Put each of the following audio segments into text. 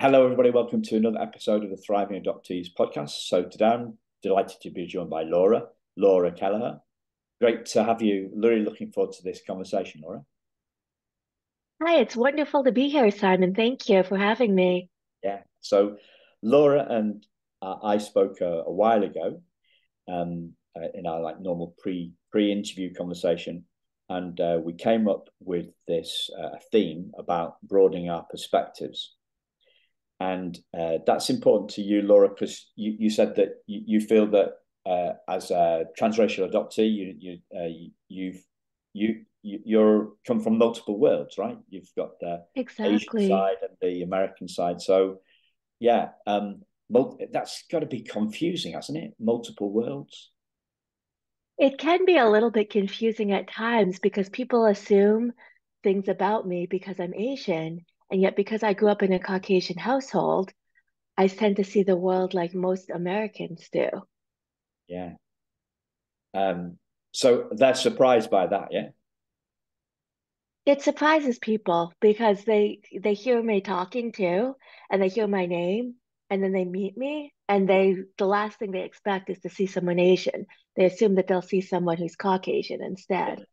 Hello, everybody. Welcome to another episode of the Thriving Adoptees podcast. So today I'm delighted to be joined by Lora Keleher. Great to have you. Really looking forward to this conversation, Lora. Hi, it's wonderful to be here, Simon. Thank you for having me. Yeah. So Laura and I spoke a while ago in our like normal pre-interview conversation, and we came up with this theme about broadening our perspectives. And that's important to you, Laura, because you said that you feel that as a transracial adoptee, you're come from multiple worlds, right? You've got the Asian Exactly. side and the American side. So yeah, that's got to be confusing, hasn't it? Multiple worlds. It can be a little bit confusing at times because people assume things about me because I'm Asian, and yet because I grew up in a Caucasian household, I tend to see the world like most Americans do. Yeah. So they're surprised by that, yeah. It surprises people because they hear me talking too, and they hear my name, and then they meet me, and the last thing they expect is to see someone Asian. They assume that they'll see someone who's Caucasian instead.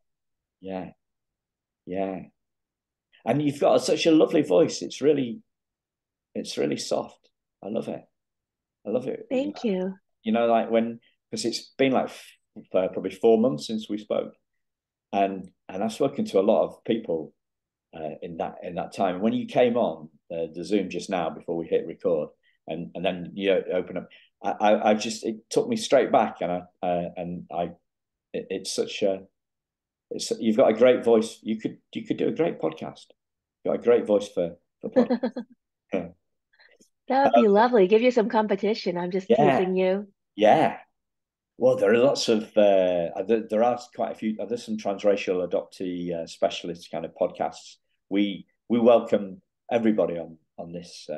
Yeah, yeah. And you've got such a lovely voice. It's really soft. I love it. I love it. Thank you. Like because it's been like probably 4 months since we spoke, and I've spoken to a lot of people in that time. When you came on the Zoom just now before we hit record, and then you open up, I just it took me straight back, it's such a you've got a great voice. You could do a great podcast. You've got a great voice for podcast. That would be lovely. Give you some competition. I'm just Yeah, teasing you. yeah. Well, there are lots of there are quite a few. There's some transracial adoptee specialist kind of podcasts. We welcome everybody on this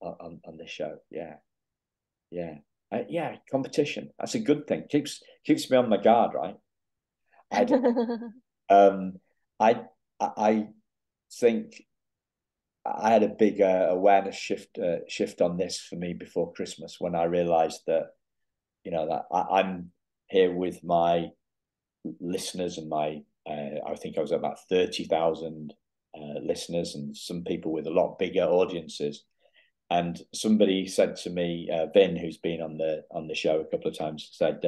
on this show. Yeah, yeah, yeah. Competition. That's a good thing. Keeps me on my guard, right? I um I I think I had a big awareness shift on this for me before Christmas when I realised that that I'm here with my listeners and my I think I was at about 30,000 listeners and some people with a lot bigger audiences. And somebody said to me, Vin, who's been on the show a couple of times, said,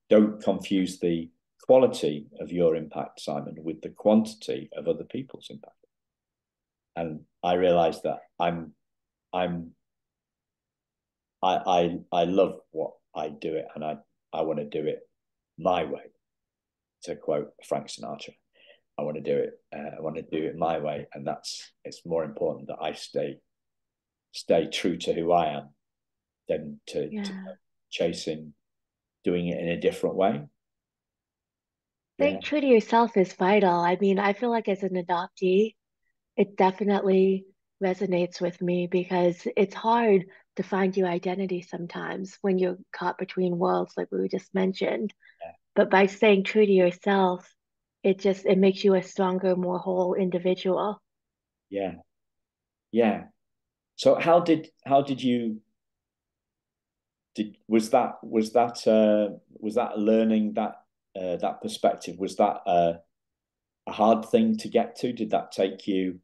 "Don't confuse the quality of your impact, Simon, with the quantity of other people's impact." And I realised that I'm I love what I do it, and I want to do it my way. To quote Frank Sinatra, I want to do it. I want to do it my way, and it's more important that I stay true to who I am than to Yeah. chasing doing it in a different way. Yeah, Staying true to yourself is vital. I mean, I feel like as an adoptee, it definitely resonates with me because it's hard to find your identity sometimes when you're caught between worlds, like we just mentioned. But by staying true to yourself, it makes you a stronger, more whole individual. yeah, yeah. So how did you did was that learning that perspective, was that a hard thing to get to? Did that take you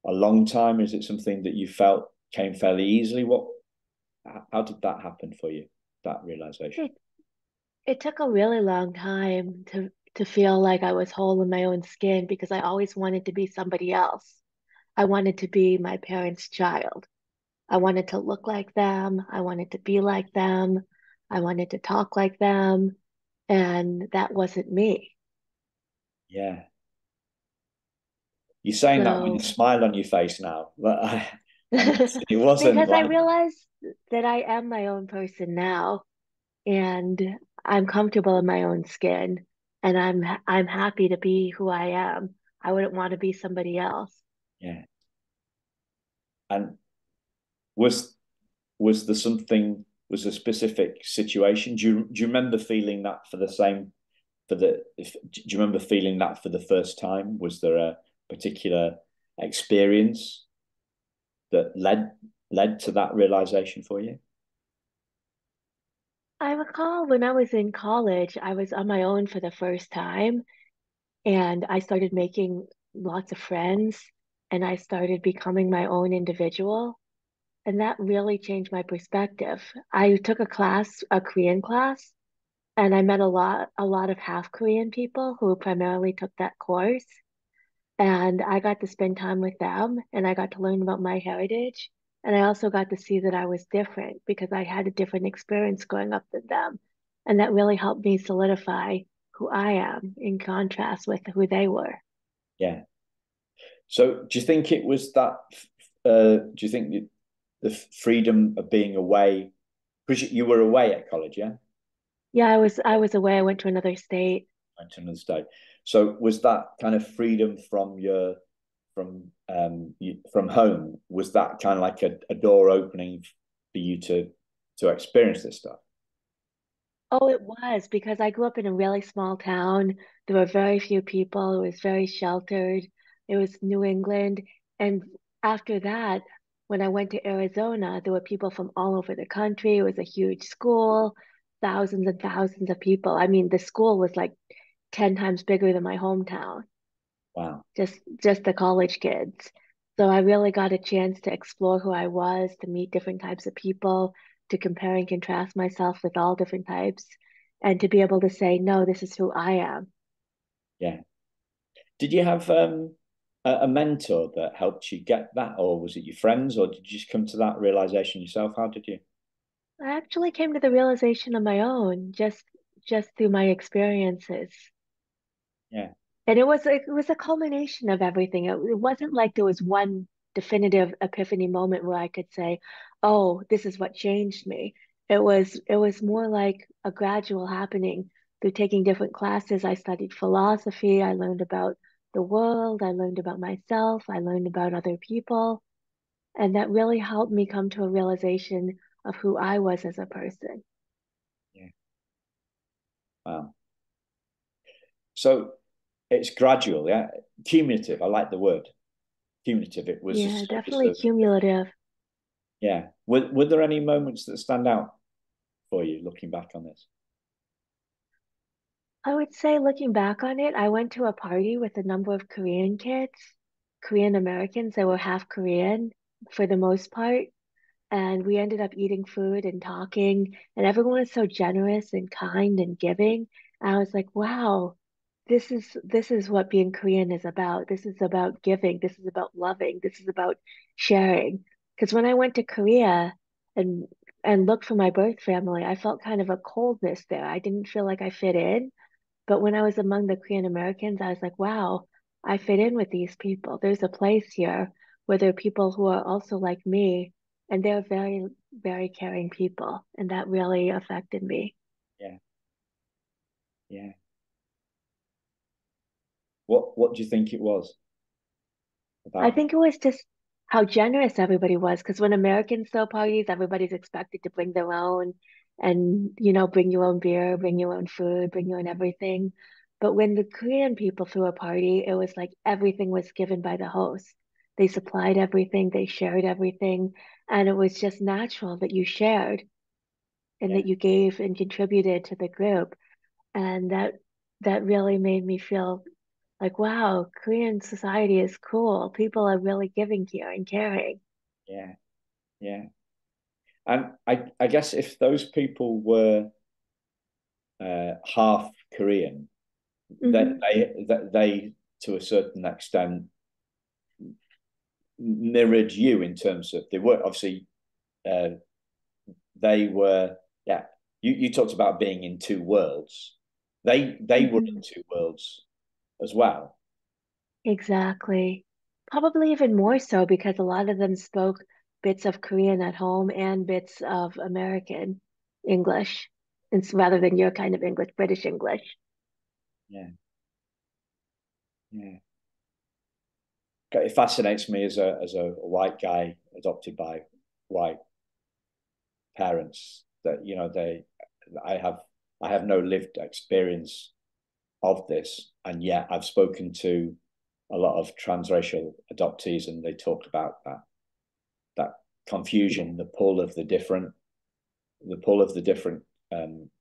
a long time? Is it something that you felt came fairly easily? How did that happen for you? That realization? It it took a really long time to feel like I was whole in my own skin because I always wanted to be somebody else. I wanted to be my parents' child. I wanted to look like them. I wanted to be like them. I wanted to talk like them. And that wasn't me. Yeah, you're saying that with a So, smile on your face now, but and it wasn't because I like realized that I am my own person now and I'm comfortable in my own skin and I'm happy to be who I am. I wouldn't want to be somebody else. yeah. And was was there something? Was a specific situation? Do you remember feeling that for the same for the? Do you remember feeling that for the first time? Was there a particular experience that led to that realization for you? I recall when I was in college, I was on my own for the first time, and I started making lots of friends, and I started becoming my own individual. And that really changed my perspective. I took a Korean class, and I met a lot of half Korean people who primarily took that course. And I got to spend time with them and I got to learn about my heritage. And I also got to see that I was different because I had a different experience growing up than them. And that really helped me solidify who I am in contrast with who they were. Yeah. So do you think it was that, do you think the freedom of being away, because you were away at college, yeah? Yeah, I was away. I went to another state. Went to another state. So was that kind of freedom from from home? Was that kind of like a door opening for you to experience this stuff? Oh, it was because I grew up in a really small town. There were very few people. It was very sheltered. It was New England. And after that, when I went to Arizona, there were people from all over the country. It was a huge school, thousands and thousands of people. I mean, the school was like 10 times bigger than my hometown, Wow. just the college kids. So I really got a chance to explore who I was, to meet different types of people, to compare and contrast myself with all different types, and to be able to say, no, this is who I am. Yeah. Did you have a mentor that helped you get that, or was it your friends, or did you just come to that realization yourself? How did you? I actually came to the realization on my own, just through my experiences. Yeah. And it was a culmination of everything. It wasn't like there was one definitive epiphany moment where I could say, "Oh, this is what changed me." It was more like a gradual happening through taking different classes. I studied philosophy, I learned about the world, I learned about myself, I learned about other people, and that really helped me come to a realization of who I was as a person. Yeah. Wow. So it's gradual, yeah. Cumulative. I like the word cumulative. It was a Yeah, series definitely of, cumulative. yeah. Were there any moments that stand out for you looking back on this? I would say looking back on it, I went to a party with a number of Korean kids, Korean Americans that were half Korean for the most part. And we ended up eating food and talking, and everyone was so generous and kind and giving. I was like, wow, this is what being Korean is about. This is about giving. This is about loving. This is about sharing. Because when I went to Korea and and looked for my birth family, I felt kind of a coldness there. I didn't feel like I fit in. But when I was among the Korean Americans, I was like, wow, I fit in with these people. There's a place here where there are people who are also like me, and they're very, very caring people. And that really affected me. Yeah. Yeah. What do you think it was I about? think it was just how generous everybody was. Because when Americans throw parties, everybody's expected to bring their own and, bring your own beer, bring your own food, bring your own everything. But when the Korean people threw a party, it was like everything was given by the host. They supplied everything, they shared everything, and it was just natural that you shared and Yeah. that you gave and contributed to the group. And that really made me feel like, wow, Korean society is cool. People are really giving here and caring. Yeah. Yeah. And I guess if those people were half Korean, Hmm. that they to a certain extent mirrored you in terms of they were obviously uh, they were, yeah. You talked about being in two worlds. They were in Hmm. two worlds as well. Exactly. Probably even more so because a lot of them spoke bits of Korean at home and bits of American English, rather than your kind of English, British English. Yeah, yeah. It fascinates me as a white guy adopted by white parents that I have I have no lived experience of this, and yet I've spoken to a lot of transracial adoptees, and they talk about that confusion, the pull of the different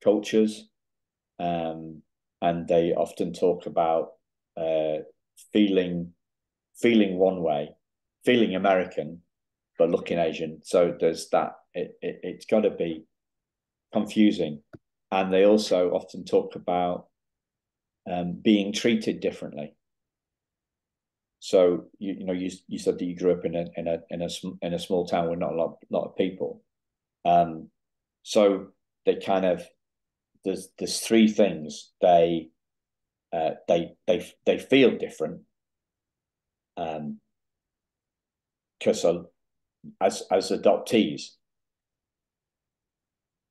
cultures, and they often talk about feeling one way, feeling American, but looking Asian. So there's that. It's got to be confusing, and they also often talk about being treated differently. So you said that you grew up in a small town with not a lot of people. So they kind of there's three things they feel different, because as adoptees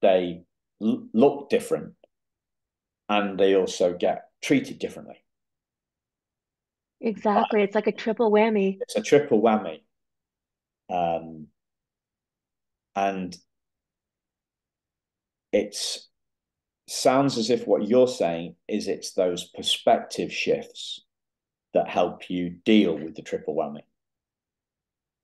they look different, and they also get treated differently. Exactly. It's like a triple whammy. It's a triple whammy. And it's sounds as if what you're saying is it's those perspective shifts that help you deal with the triple whammy.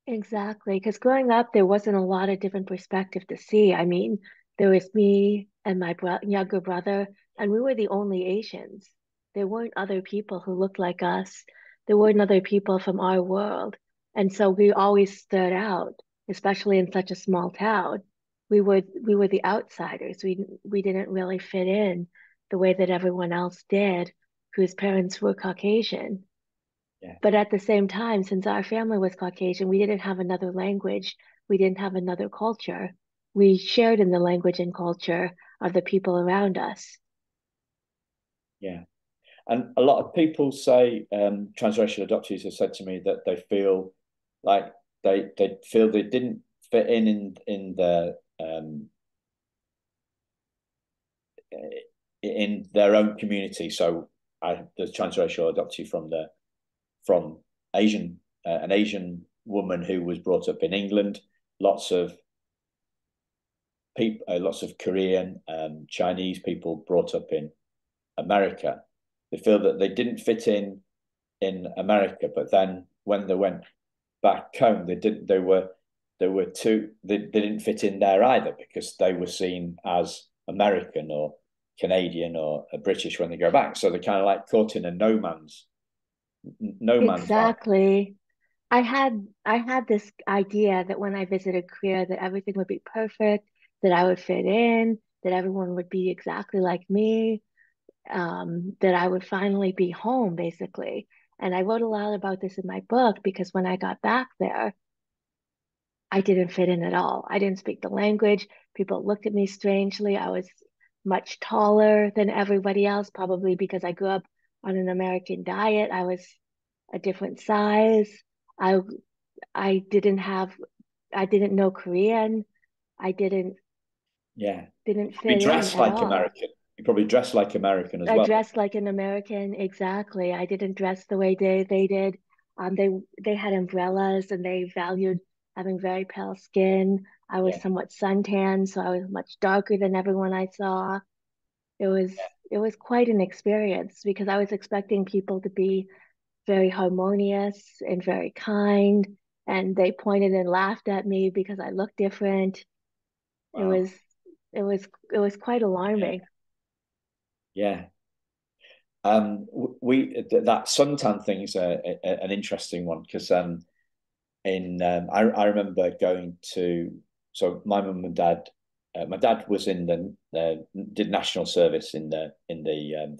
Exactly. Because growing up, there wasn't a lot of different perspective to see. I mean, there was me and my younger brother, and we were the only Asians. There weren't other people who looked like us. There weren't other people from our world. And so we always stood out, especially in such a small town. We were the outsiders. We didn't really fit in the way that everyone else did, whose parents were Caucasian. Yeah. But at the same time, since our family was Caucasian, we didn't have another language. We didn't have another culture. We shared in the language and culture of the people around us. Yeah. And a lot of people say, transracial adoptees have said to me that they feel like they feel they didn't fit in the in their own community. So the transracial adoptee from Asian an Asian woman who was brought up in England, lots of people, lots of Korean, Chinese people brought up in America. They feel that they didn't fit in America, but then when they went back home, they didn't. They didn't fit in there either, because they were seen as American or Canadian or British when they go back. So they're kind of like caught in a no man's land. Exactly. I had this idea that when I visited Korea that everything would be perfect, that I would fit in, that everyone would be exactly like me, that I would finally be home, basically. And I wrote a lot about this in my book because when I got back there, I didn't fit in at all. I didn't speak the language. People looked at me strangely. I was much taller than everybody else, probably because I grew up on an American diet. I was a different size. I I didn't have I didn't know Korean. I Yeah, didn't you fit in dress at like all. American. You probably dress like American as I well. dressed like an American, exactly. I didn't dress the way they did. They had umbrellas and they valued having very pale skin. I was Yeah, somewhat suntan, so I was much darker than everyone I saw. It was it was quite an experience because I was expecting people to be very harmonious and very kind, and they pointed and laughed at me because I looked different. It wow. was it was quite Yeah, alarming. yeah. We that suntan thing is an interesting one, because in I remember going to, so my mum and dad, my dad was in the did national service in the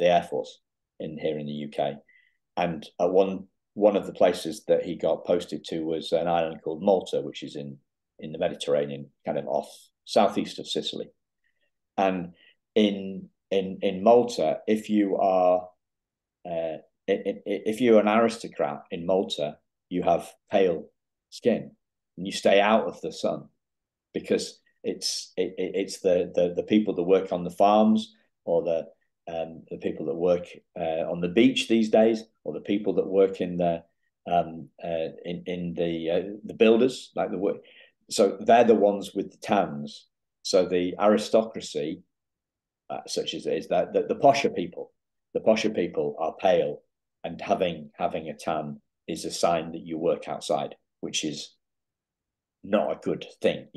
Air Force in here in the UK, and one of the places that he got posted to was an island called Malta, which is in the Mediterranean, kind of off southeast of Sicily. And in Malta, if you're an aristocrat in Malta, you have pale skin and you stay out of the sun, because it's the people that work on the farms, or the people that work on the beach these days, or the people that work in the builders, like the work. So they're the ones with the tans. So the aristocracy, such as it is, that the posher people are pale, and having a tan is a sign that you work outside, which is not a good thing,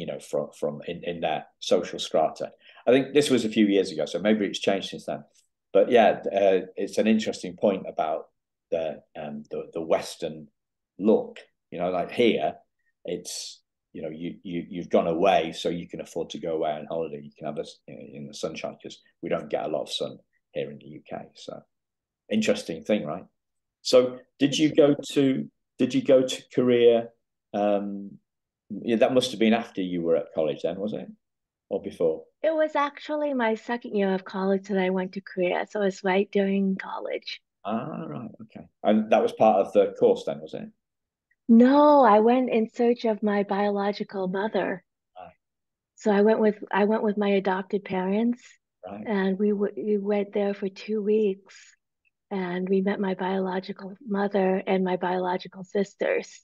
from in their social strata. I think this was a few years ago, so maybe it's changed since then. But yeah, it's an interesting point about the Western look. Like here, it's you've gone away, so you can afford to go away on holiday. You can have us in the sunshine because we don't get a lot of sun here in the UK. So interesting thing, right? So did you go to Korea? Yeah, that must have been after you were at college then, was it? Or before? It was actually my second year of college that I went to Korea, so it was right during college. Ah, right, okay. And that was part of the course then, was it? No, I went in search of my biological mother. Right, So I went with my adopted parents, right. and we went there for 2 weeks, and we met my biological mother and my biological sisters.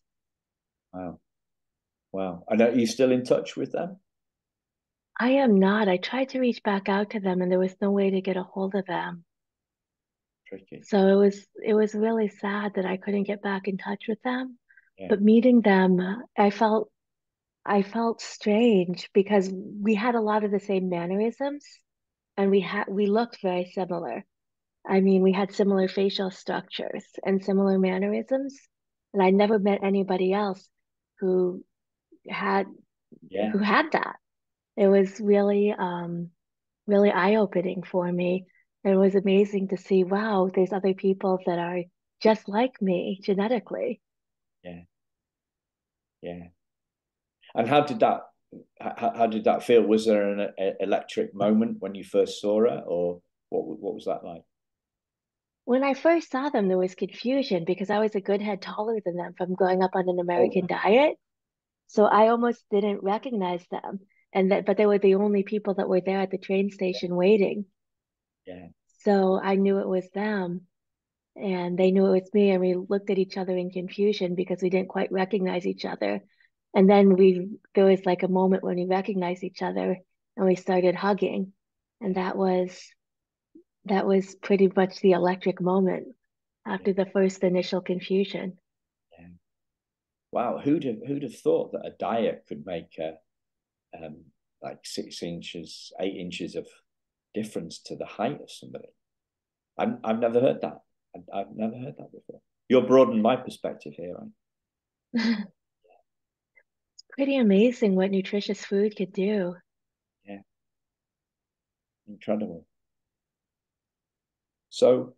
Wow, wow. And are you still in touch with them? I am not. I tried to reach back out to them, and there was no way to get a hold of them. Tricky. So it was really sad that I couldn't get back in touch with them. Yeah, But meeting them, I felt strange because we had a lot of the same mannerisms, and we looked very similar. I mean, we had similar facial structures and similar mannerisms, and I never met anybody else who had yeah, who had that. It was really eye-opening for me. It was amazing to see, wow, there's other people that are just like me genetically. yeah, yeah. And how did that feel? Was there an electric moment when you first saw her, or what was that like? When I first saw them, there was confusion because I was a good head taller than them from growing up on an Oh, American diet. So I almost didn't recognize them. But they were the only people that were there at the train station waiting. yeah, So I knew it was them and they knew it was me. And we looked at each other in confusion because we didn't quite recognize each other. And then there was like a moment when we recognized each other and we started hugging. And yeah, that was pretty much the electric moment yeah, after the first initial confusion. yeah. Wow, who'd have thought that a diet could make um, like 6 inches, 8 inches of difference to the height of somebody? I've never heard that. I've never heard that before. You're broadening my perspective here, right? Pretty amazing what nutritious food could do. Yeah, incredible. So,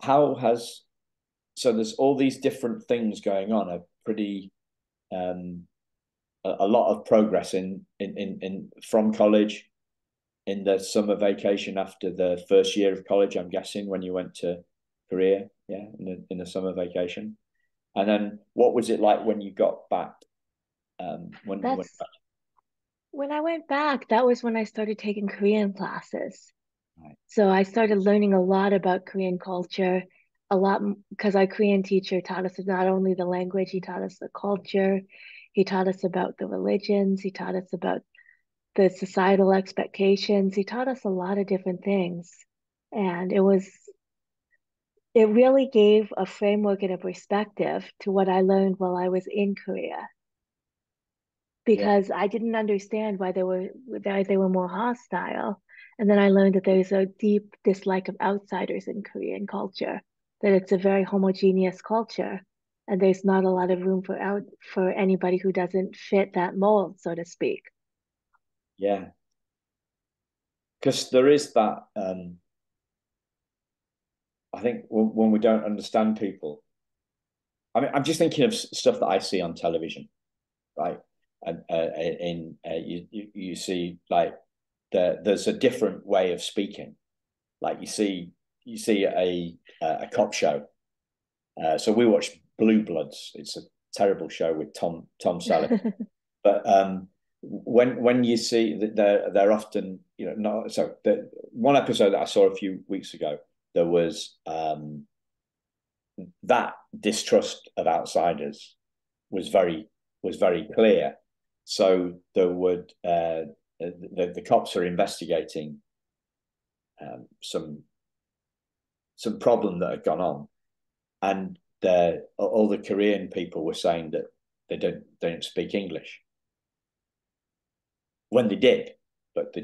how has so there's all these different things going on. A pretty a lot of progress in from college in the summer vacation after the first year of college. I'm guessing when you went to Korea, yeah, in the summer vacation. And then what was it like when you got back? When you went That's when I went back, that was when I started taking Korean classes. back? So I started learning a lot about Korean culture, a lot because our Korean teacher taught us not only the language, he taught us the culture, he taught us about the religions, he taught us about the societal expectations, he taught us a lot of different things. And it really gave a framework and a perspective to what I learned while I was in Korea Yeah, because I didn't understand why they were more hostile. And then I learned that there's a deep dislike of outsiders in Korean culture, that it's a very homogeneous culture, and there's not a lot of room for anybody who doesn't fit that mold, so to speak. yeah, because there is that. I think when we don't understand people, I mean, I'm just thinking of stuff that I see on television, right? And you see like there's a different way of speaking. Like you see a cop show. So we watch Blue Bloods. It's a terrible show with Tom Selleck. But when you see that they're often not so the one episode that I saw a few weeks ago there was that distrust of outsiders was very clear. So there would the cops are investigating some problem that had gone on, and all the Korean people were saying that they don't speak English when they did, but they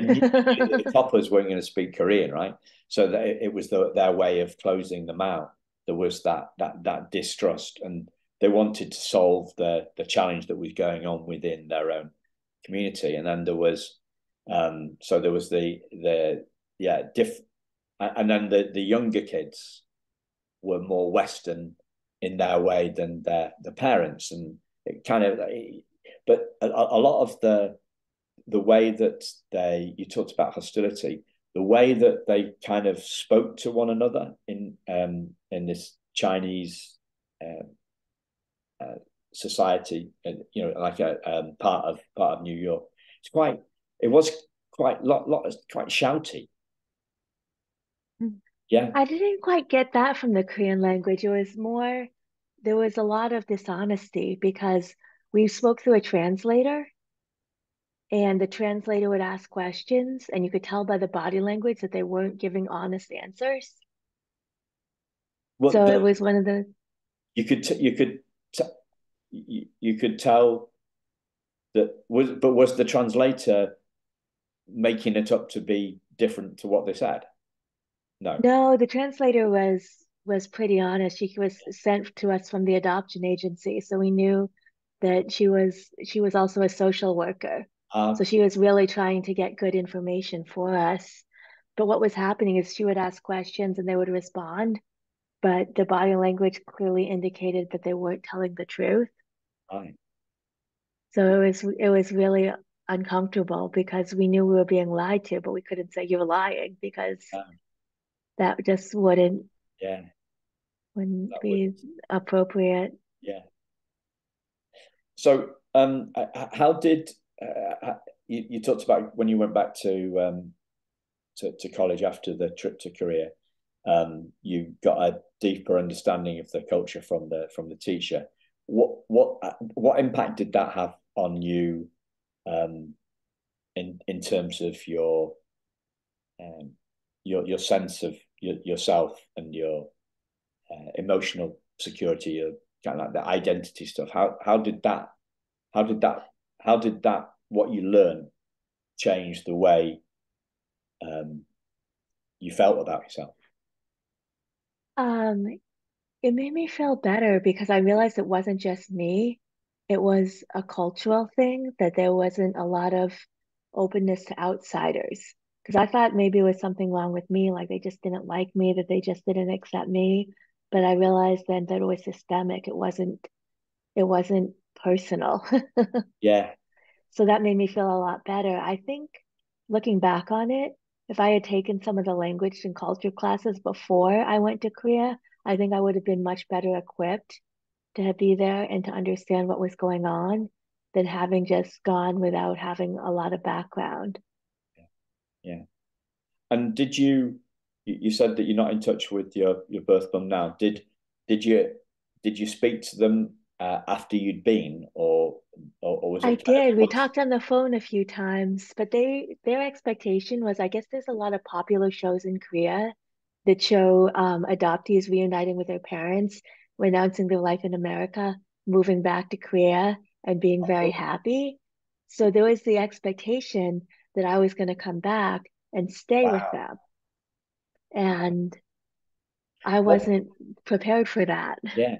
knew the toppers weren't going to speak Korean, right? So that it was their way of closing them out. There was that distrust, and they wanted to solve the challenge that was going on within their own community. And then there was so there was the yeah diff, and then the younger kids were more Western in their way than the parents, and it kind of. But a lot of the way that you talked about hostility, the way that they kind of spoke to one another in this Chinese society, and like a part of New York, it was quite quite shouty. Yeah. I didn't quite get that from the Korean language. It was more, there was a lot of dishonesty because we spoke through a translator, and the translator would ask questions, and you could tell by the body language that they weren't giving honest answers. Well, So it was one of the. You could tell that was the translator making it up to be different to what they said? No. No, the translator was pretty honest. She was sent to us from the adoption agency, so we knew that she was also a social worker. So she was really trying to get good information for us. But what was happening is she would ask questions and they would respond, but the body language clearly indicated that they weren't telling the truth. Right. So it was really uncomfortable because we knew we were being lied to, but we couldn't say you're lying because that just wouldn't Yeah. wouldn't That be would. appropriate. Yeah. So, how did you talked about when you went back to college after the trip to Korea? You got a deeper understanding of the culture from the teacher. What impact did that have on you, in terms of your sense of yourself and your emotional security, your kind of like the identity stuff? How did that how did that what you learned change the way you felt about yourself? Um, it made me feel better because I realized it wasn't just me. It was a cultural thing that there wasn't a lot of openness to outsiders. Because I thought maybe it was something wrong with me, like they just didn't like me, that they just didn't accept me. But I realized then that it was systemic. It wasn't personal. Yeah. So that made me feel a lot better. I think looking back on it, if I had taken some of the language and culture classes before I went to Korea, I think I would have been much better equipped to be there and to understand what was going on than having just gone without having a lot of background. Yeah. And you said that you're not in touch with your birth mum now. Did you speak to them after you'd been, or was I it kind of did. We once? talked on the phone a few times, but their expectation was, I guess there's a lot of popular shows in Korea that show adoptees reuniting with their parents, renouncing their life in America, moving back to Korea, and being very happy. So there was the expectation that I was going to come back and stay with Wow. them. And I What? wasn't prepared for that. Yeah.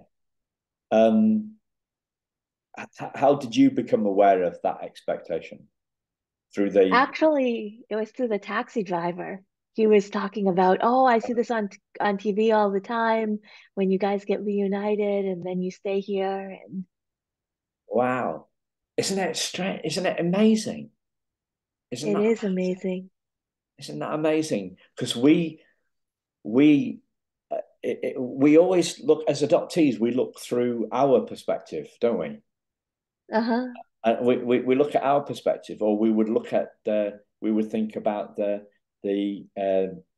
Um, how did you become aware of that expectation? Through the Actually, it was through the taxi driver. He was talking about, oh, I see this on TV all the time when you guys get reunited and then you stay here. And Wow. Isn't it strange? Isn't it amazing? Isn't it that is amazing? amazing. Isn't that amazing? Because we we always look as adoptees. We look through our perspective, don't we? Uh-huh. We look at our perspective, or we would think about the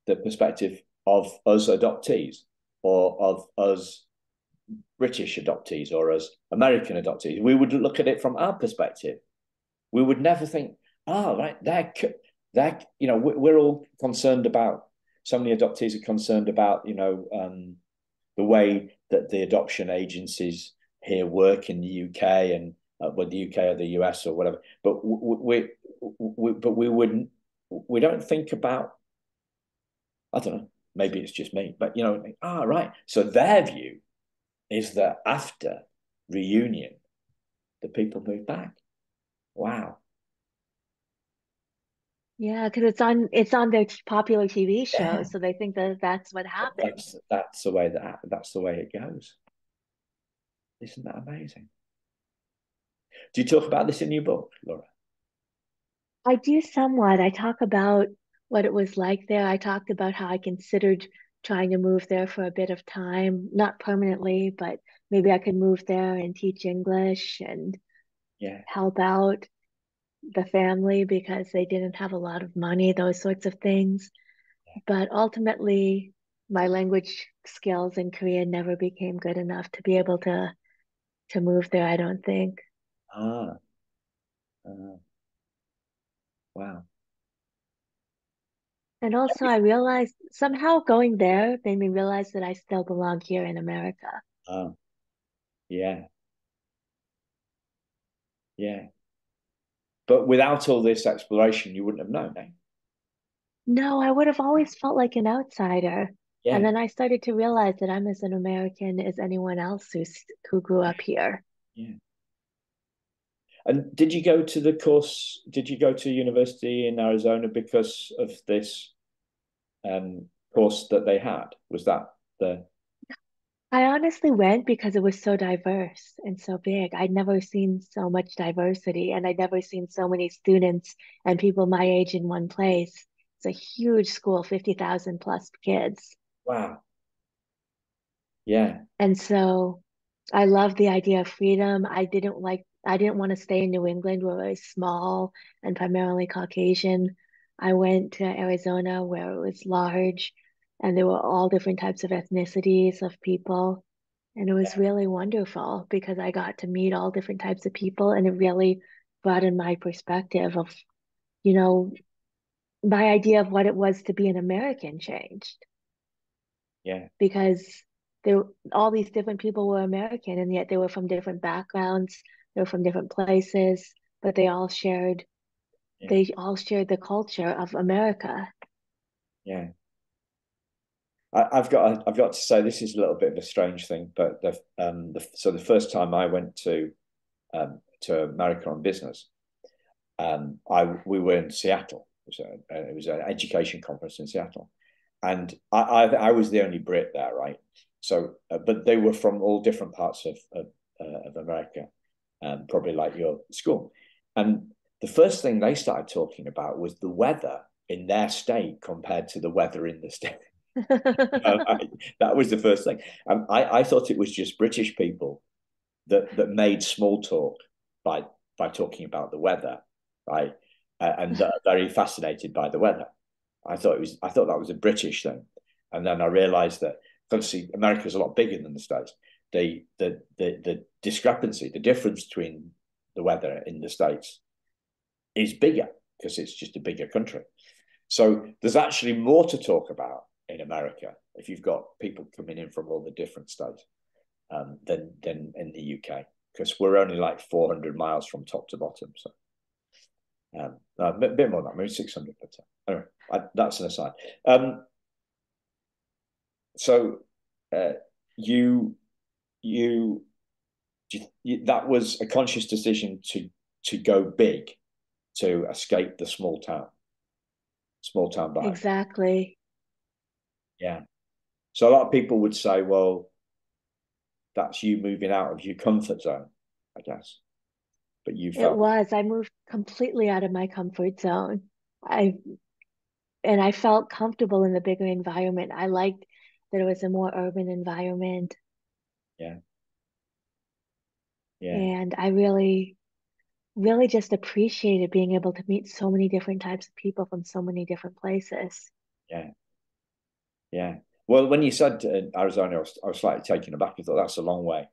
perspective of us adoptees, or of us British adoptees, or as American adoptees. We would look at it from our perspective. We would never think, oh, right, we're all concerned about. So many adoptees are concerned about, the way that the adoption agencies here work in the UK and the UK or the US or whatever. But we don't think about, I don't know, maybe it's just me, but right. So their view is that after reunion, the people move back. Wow. Yeah, because it's on their popular TV show, so they think that that's what happens. That's the way it goes. Isn't that amazing? Do you talk about this in your book, Laura? I do somewhat. I talk about what it was like there. I talked about how I considered trying to move there for a bit of time, not permanently, but maybe I could move there and teach English and Yeah. help out the family because they didn't have a lot of money, those sorts of things. But ultimately, my language skills in Korean never became good enough to be able to move there, I don't think. Ah, wow. And also, I realized somehow going there made me realize that I still belong here in America. Ah, yeah, yeah. But without all this exploration, you wouldn't have known, eh? No, I would have always felt like an outsider. And Yeah, then I started to realize that I'm as an American as anyone else who grew up here. yeah. And did you go to the course? Did you go to university in Arizona because of this course that they had? Was that the? I honestly went because it was so diverse and so big. I'd never seen so much diversity, and I'd never seen so many students and people my age in one place. It's a huge school, 50,000 plus kids. Wow. Yeah, And so I love the idea of freedom. I didn't want to stay in New England where it was small and primarily Caucasian. I went to Arizona where it was large and there were all different types of ethnicities of people. And it was really wonderful because I got to meet all different types of people and it really broadened my perspective of, you know, my idea of what it was to be an American changed yeah, because there all these different people were American and yet they were from different backgrounds, they were from different places, but yeah, they all shared the culture of America. yeah. I've got to say this is a little bit of a strange thing, but so the first time I went to America on business, we were in Seattle. It was an education conference in Seattle, and I was the only Brit there, right? So, but they were from all different parts of America, probably like your school. And the first thing they started talking about was the weather in their state compared to the weather in the state. That was the first thing. I thought it was just British people that made small talk by talking about the weather, right? And that are very fascinated by the weather. I thought that was a British thing, and then I realised that obviously America is a lot bigger than the States. The discrepancy, the difference between the weather in the States is bigger because it's just a bigger country. So there's actually more to talk about in America if you've got people coming in from all the different states than in the UK because we're only like 400 miles from top to bottom. So a bit more than that, maybe 600. But anyway, that's an aside. So uh, you, you that was a conscious decision to go big to escape the small town vibe. Exactly. Yeah. So a lot of people would say, well, that's you moving out of your comfort zone, I guess. But you It felt, was. I moved completely out of my comfort zone. I and I felt comfortable in the bigger environment. I liked that it was a more urban environment. yeah, yeah, And I really just appreciated being able to meet so many different types of people from so many different places. yeah, yeah. Well, when you said Arizona, I was slightly taken aback. I thought that's a long way,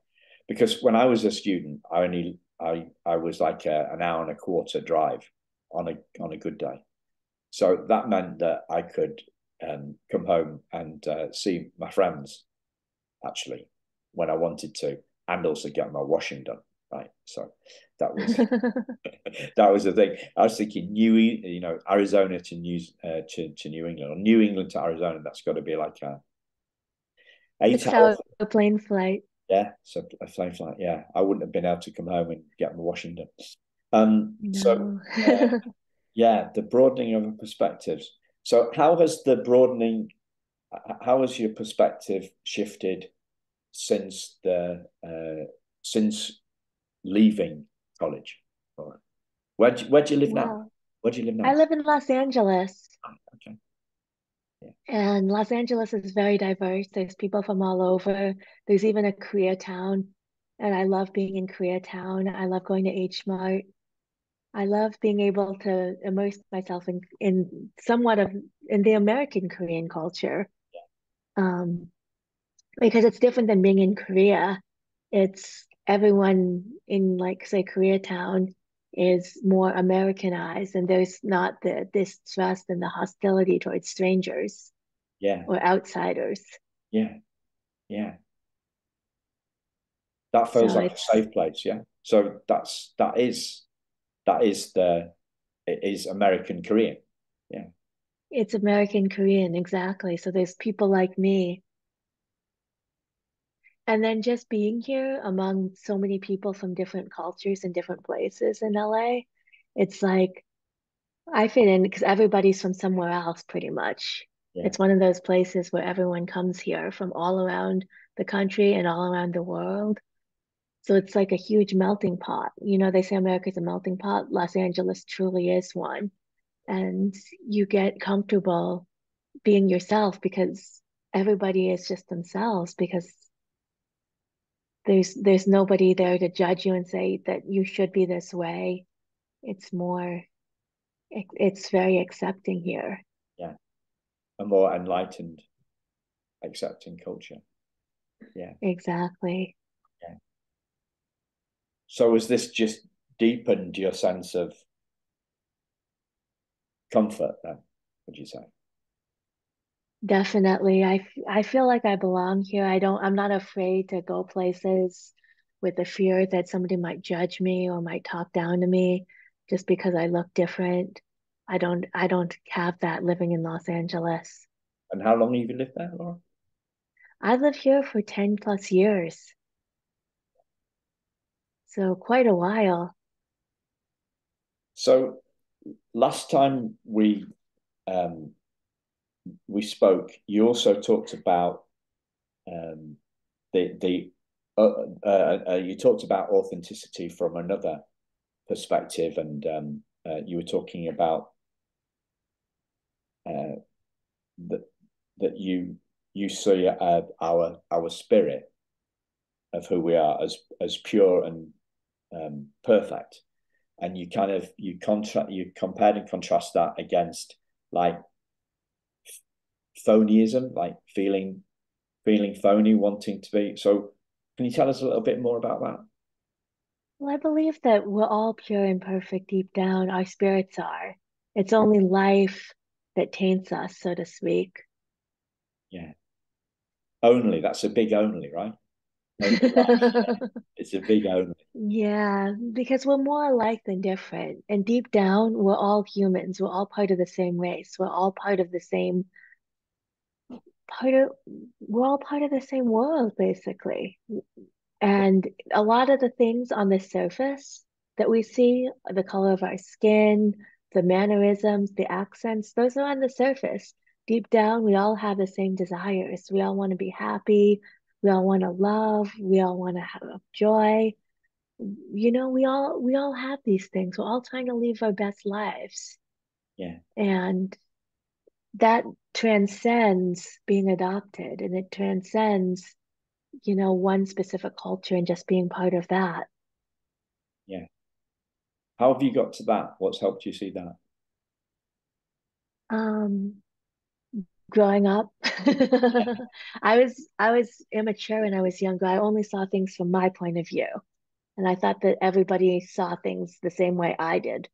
because when I was a student, I was like an hour and a quarter drive on a good day. So that meant that I could come home and see my friends actually when I wanted to, and also get my washing done. Right, so that was that was the thing. I was thinking Arizona to New England, or New England to Arizona. That's got to be like a 8 hour. 6 hour plane flight. Yeah, so a plane flight. Yeah, I wouldn't have been able to come home and get my washing done. So No. yeah, the broadening of perspectives. So how has the broadening? How has your perspective shifted since since leaving college? Where do you live now? Well, Where do you live I now? live in Los Angeles, Okay. Yeah. and Los Angeles is very diverse. There's people from all over. There's even a Koreatown, and I love being in Koreatown. I love going to H Mart. I love being able to immerse myself in somewhat of in the American Korean culture. Um, because it's different than being in Korea. It's everyone in like say Koreatown is more Americanized, and there's not the distrust and the hostility towards strangers Yeah. or outsiders. Yeah. Yeah. That feels So like a safe place. Yeah. So that is the it is American Korean. Yeah. it's American Korean, exactly. So there's people like me. And then just being here among so many people from different cultures and different places in LA, it's like I fit in because everybody's from somewhere else, pretty much. Yeah. It's one of those places where everyone comes here from all around the country and all around the world. So it's like a huge melting pot. You know, they say America's a melting pot. Los Angeles truly is one. And you get comfortable being yourself because everybody is just themselves because there's nobody there to judge you and say that you should be this way. It's more it's very accepting here. Yeah. A more enlightened, accepting culture. Yeah. Exactly. Yeah. So has this just deepened your sense of comfort then, would you say? Definitely. I feel like I belong here. I'm not afraid to go places with the fear that somebody might judge me or might talk down to me just because I look different. I don't have that living in Los Angeles. And how long have you lived there, Laura? I've lived here for 10 plus years, so quite a while. So last time um, we spoke, you also talked about um, the you talked about authenticity from another perspective, and you were talking about uh, that you see our spirit of who we are as pure and perfect, and you compared and contrast that against like phonyism, like feeling phony, wanting to be. So, can you tell us a little bit more about that? Well, I believe that we're all pure and perfect deep down. Our spirits are. It's only life that taints us, so to speak. Yeah, only that's a big only, right? Only life. Yeah, it's a big only. Yeah, because we're more alike than different. And deep down, we're all humans. We're all part of the same race. Part of, we're all part of the same world, basically. And a lot of the things on the surface that we see, the color of our skin, the mannerisms, the accents, those are on the surface. Deep down, we all have the same desires. We all want to be happy. We all want to love. We all want to have joy. You know, we all have these things. We're all trying to live our best lives. Yeah, And that transcends being adopted and it transcends, one specific culture and just being part of that. yeah. How have you got to that? What's helped you see that? Um, Growing up, I was immature when I was younger. I only saw things from my point of view. And I thought that everybody saw things the same way I did.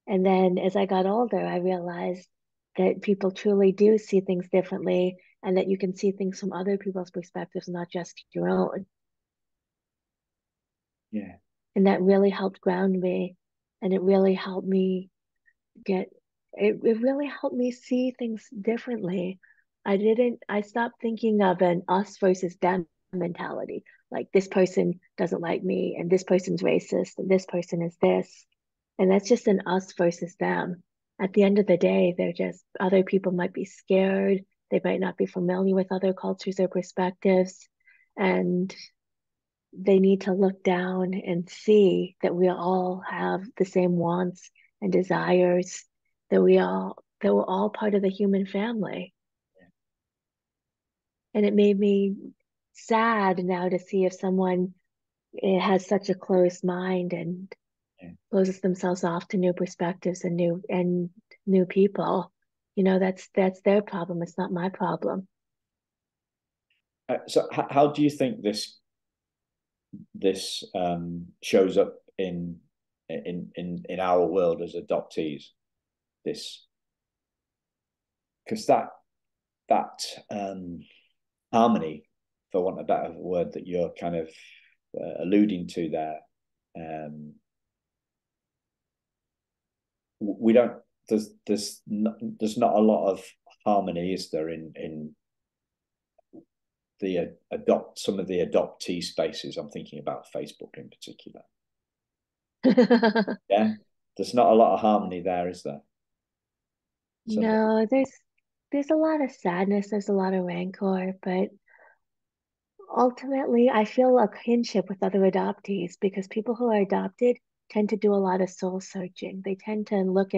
And then as I got older, I realized that people truly do see things differently, and that you can see things from other people's perspectives, not just your own. Yeah. And that really helped ground me. And it really helped me get, it really helped me see things differently. I stopped thinking of an us versus them mentality. Like this person doesn't like me, and this person's racist, and this person is this. And that's just an us versus them. At the end of the day, they're just other people might be scared. They might not be familiar with other cultures or perspectives. And they need to look down and see that we all have the same wants and desires, that we're all part of the human family. And it made me sad now to see if someone has such a closed mind and Yeah. closes themselves off to new perspectives and new people. You know, that's their problem. It's not my problem. So how do you think this shows up in our world as adoptees? This, because that harmony, for want of a better word, that you're kind of alluding to there, we don't. There's not a lot of harmony, is there, in the some of the adoptee spaces? I'm thinking about Facebook in particular. Yeah, there's not a lot of harmony there, is there? No, there's a lot of sadness, there's a lot of rancor, but ultimately I feel a kinship with other adoptees because people who are adopted tend to do a lot of soul searching. They tend to look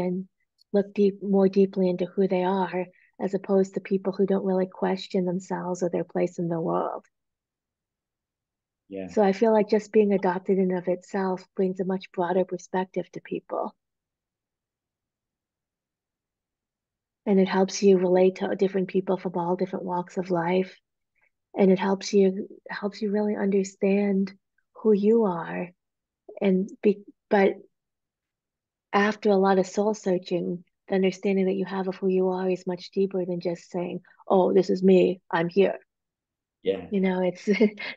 more deeply into who they are, as opposed to people who don't really question themselves or their place in the world. Yeah. So I feel like just being adopted in of itself brings a much broader perspective to people. And it helps you relate to different people from all different walks of life. And it helps you really understand who you are. But after a lot of soul searching, the understanding that you have of who you are is much deeper than just saying, "Oh, this is me. I'm here." Yeah. You know, it's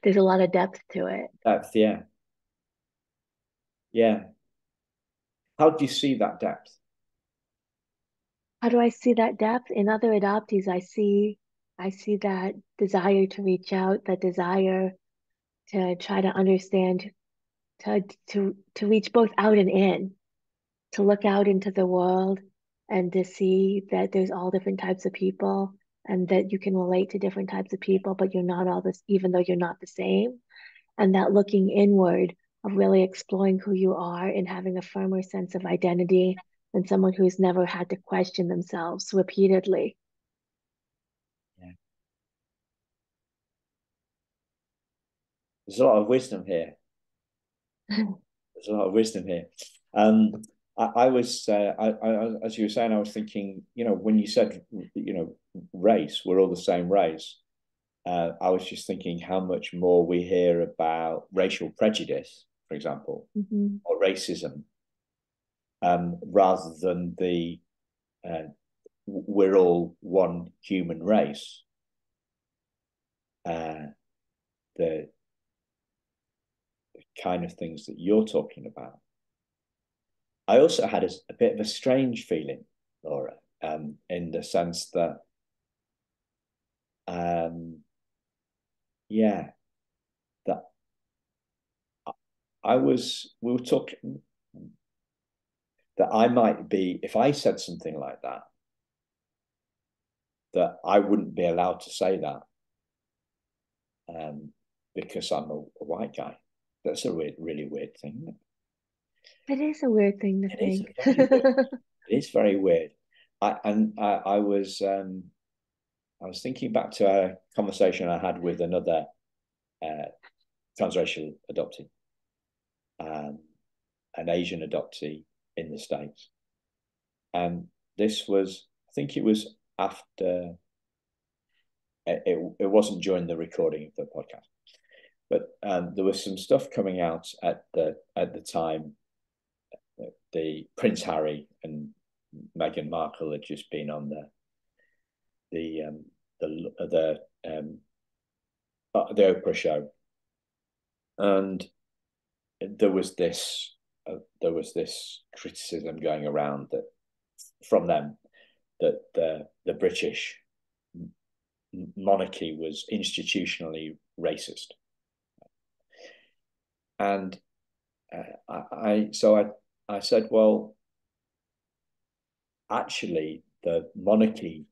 there's a lot of depth to it. Depth. Yeah. Yeah. How do you see that depth? How do I see that depth in other adoptees? I see that desire to reach out, that desire to try to understand, to reach both out and in, to look out into the world and to see that there's all different types of people and that you can relate to different types of people, but you're not all this, even though you're not the same. And that looking inward of really exploring who you are and having a firmer sense of identity than someone who's never had to question themselves repeatedly. Yeah. There's a lot of wisdom here. There's a lot of wisdom here. I was, as you were saying, I was thinking, when you said, race, we're all the same race. I was just thinking how much more we hear about racial prejudice, for example, Mm-hmm. or racism, rather than the we're all one human race. The kind of things that you're talking about. I also had a bit of a strange feeling, Laura, in the sense that, yeah, that we were talking that I might be, if I said something like that I wouldn't be allowed to say that, because I'm a white guy. That's a really weird thing. It is a weird thing to It is think. very weird. It is very weird. I was thinking back to a conversation I had with another transracial adoptee, an Asian adoptee in the States. And this was, I think it was after, it wasn't during the recording of the podcast, but there was some stuff coming out at the time, the Prince Harry and Meghan Markle had just been on the the Oprah show, and there was this criticism going around that from them that the British monarchy was institutionally racist, and I said, well, actually, the monarchy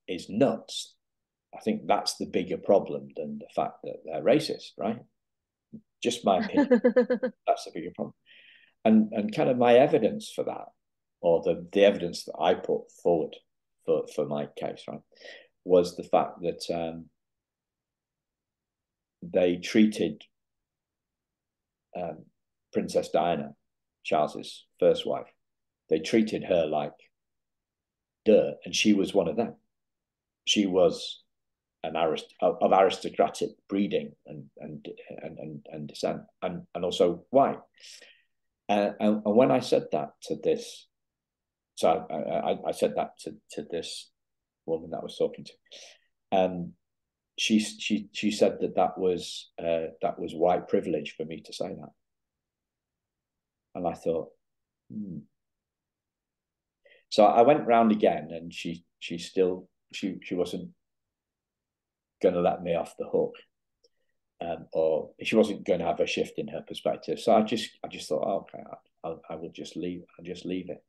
is nuts. I think that's the bigger problem than the fact that they're racist, right? Just my opinion. That's the bigger problem. And kind of my evidence for that, or the evidence that I put forward for my case, right, was the fact that they treated Princess Diana, Charles's first wife, they treated her like dirt, and she was one of them. She was of aristocratic breeding and descent, and also white. And when I said that to this, so I said that to this woman that I was talking to, she said that was white privilege for me to say that, and I thought, So I went round again, and she wasn't going to let me off the hook, or she wasn't going to have a shift in her perspective. So I just thought, oh, okay, I will just leave. I'll just leave it.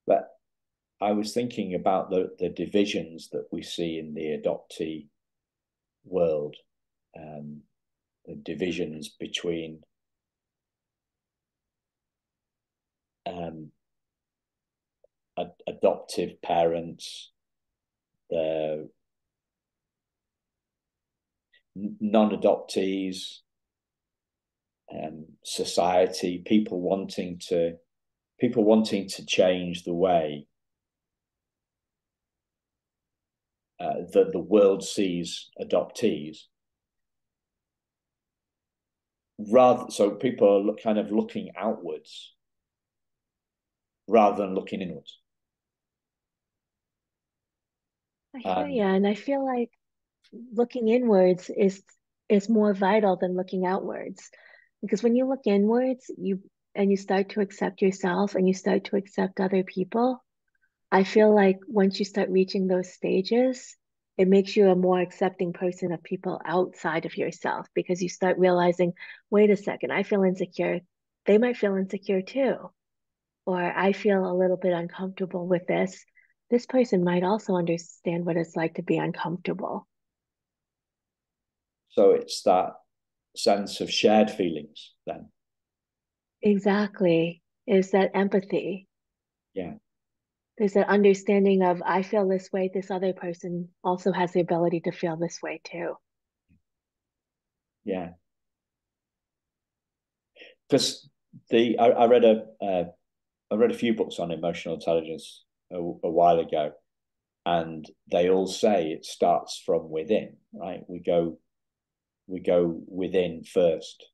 But I was thinking about the divisions that we see in the adoptee world, the divisions between adoptive parents, the non-adoptees, society, people wanting to change the way that the world sees adoptees. So people are kind of looking outwards rather than looking inwards. I hear you, and I feel like looking inwards is more vital than looking outwards, because when you look inwards, you start to accept yourself and you start to accept other people. I feel like once you start reaching those stages, it makes you a more accepting person of people outside of yourself, because you start realizing, wait a second, I feel insecure. They might feel insecure too. Or I feel a little bit uncomfortable with this. This person might also understand what it's like to be uncomfortable. So it's that sense of shared feelings then. Exactly. Is that empathy? Yeah. There's that understanding of, I feel this way, this other person also has the ability to feel this way too. Yeah. Because I read a few books on emotional intelligence a while ago, and they all say it starts from within, right? We go within first.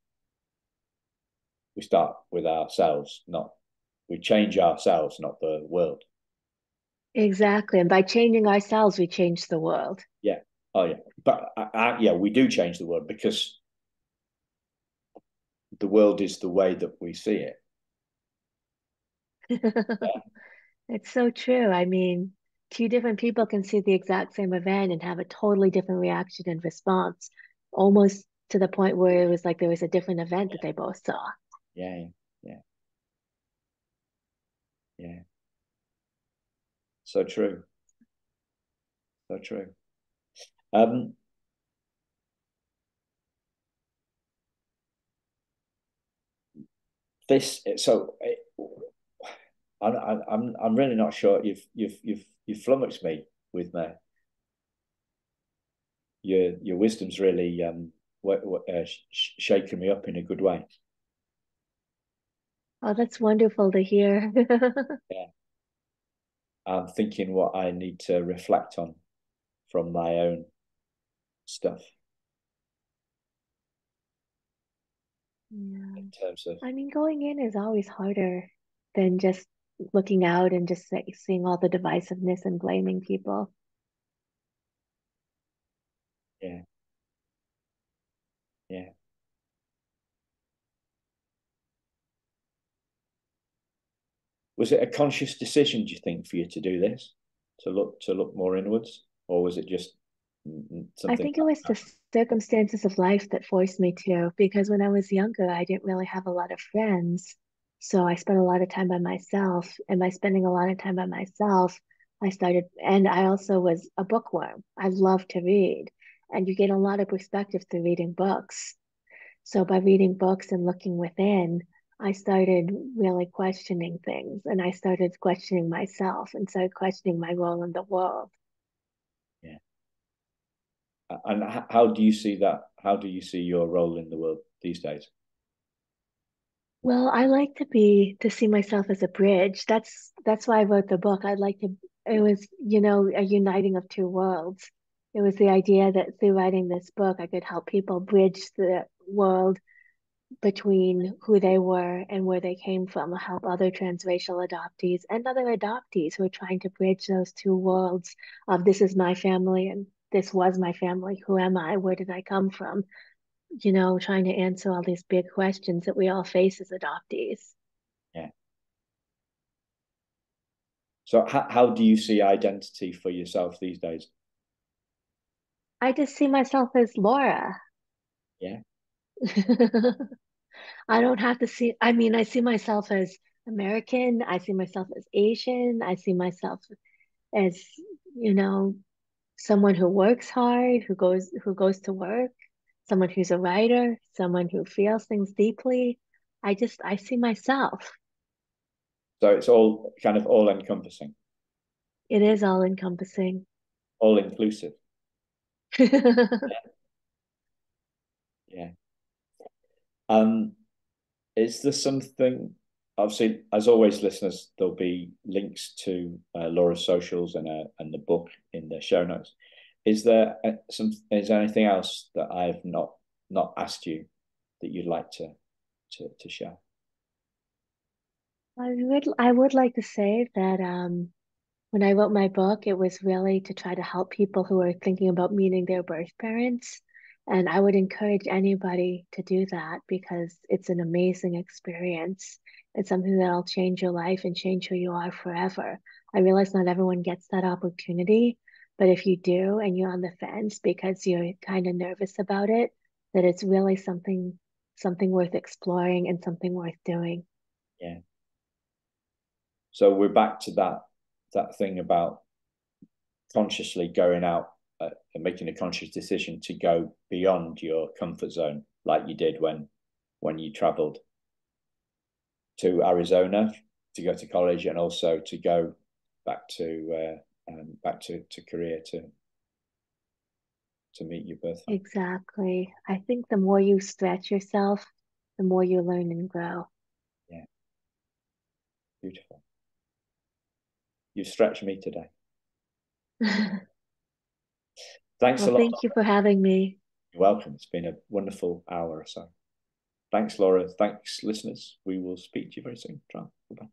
We start with ourselves, we change ourselves, not the world. Exactly. And by changing ourselves, we change the world. Yeah. Oh, yeah. But yeah, we do change the world because the world is the way that we see it. Yeah. It's so true. I mean, two different people can see the exact same event and have a totally different reaction and response, almost to the point where it was like there was a different event that they both saw. Yeah. Yeah. Yeah. So true. So true. Um, this so I'm really not sure. You've flummoxed me with your wisdom's really shaken me up in a good way. Oh, that's wonderful to hear. Yeah, I'm thinking what I need to reflect on from my own stuff Yeah. in terms of I mean, going in is always harder. than just looking out and just seeing all the divisiveness and blaming people. Yeah. Yeah. Was it a conscious decision, do you think, for you to do this, to look more inwards, or was it just I something think it was the circumstances of life that forced me to, because when I was younger, I didn't really have a lot of friends. So I spent a lot of time by myself. And by spending a lot of time by myself, and I also was a bookworm. I love to read, and you get a lot of perspective through reading books. So by reading books and looking within, I started really questioning things, and I started questioning myself and started questioning my role in the world. Yeah. And how do you see that? How do you see your role in the world these days? Well, I like to see myself as a bridge. That's why I wrote the book. It was, a uniting of two worlds. It was the idea that through writing this book, I could help people bridge the world between who they were and where they came from, help other transracial adoptees and other adoptees who are trying to bridge those two worlds of this is my family and this was my family. Who am I? Where did I come from? Trying to answer all these big questions that we all face as adoptees. Yeah. So how do you see identity for yourself these days? I just see myself as Lora. Yeah. I don't have to see, I mean, I see myself as American, I see myself as Asian, I see myself as, you know, someone who works hard, who goes to work, someone who's a writer, someone who feels things deeply. I see myself. So it's all kind of all encompassing, It is all encompassing. all inclusive. Yeah. Um, is there something, obviously, as always, listeners, there'll be links to Laura's socials and the book in the show notes. Is there is there anything else that I've not asked you that you'd like to share? I would like to say that when I wrote my book, it was really to try to help people who are thinking about meeting their birth parents. And I would encourage anybody to do that because it's an amazing experience. It's something that'll change your life and change who you are forever. I realize not everyone gets that opportunity, but if you do and you're on the fence because you're kind of nervous about it, that it's really something worth exploring and something worth doing. Yeah. So we're back to that thing about consciously going out and making a conscious decision to go beyond your comfort zone, like you did when you travelled to Arizona to go to college, and also to go back to Korea to meet your birth family. Exactly. I think the more you stretch yourself, the more you learn and grow. Yeah, beautiful. You stretched me today. Thanks a Well, lot. thank you for having me. You're welcome. It's been a wonderful hour or so. Thanks, Laura. Thanks, listeners. We will speak to you very soon. Bye.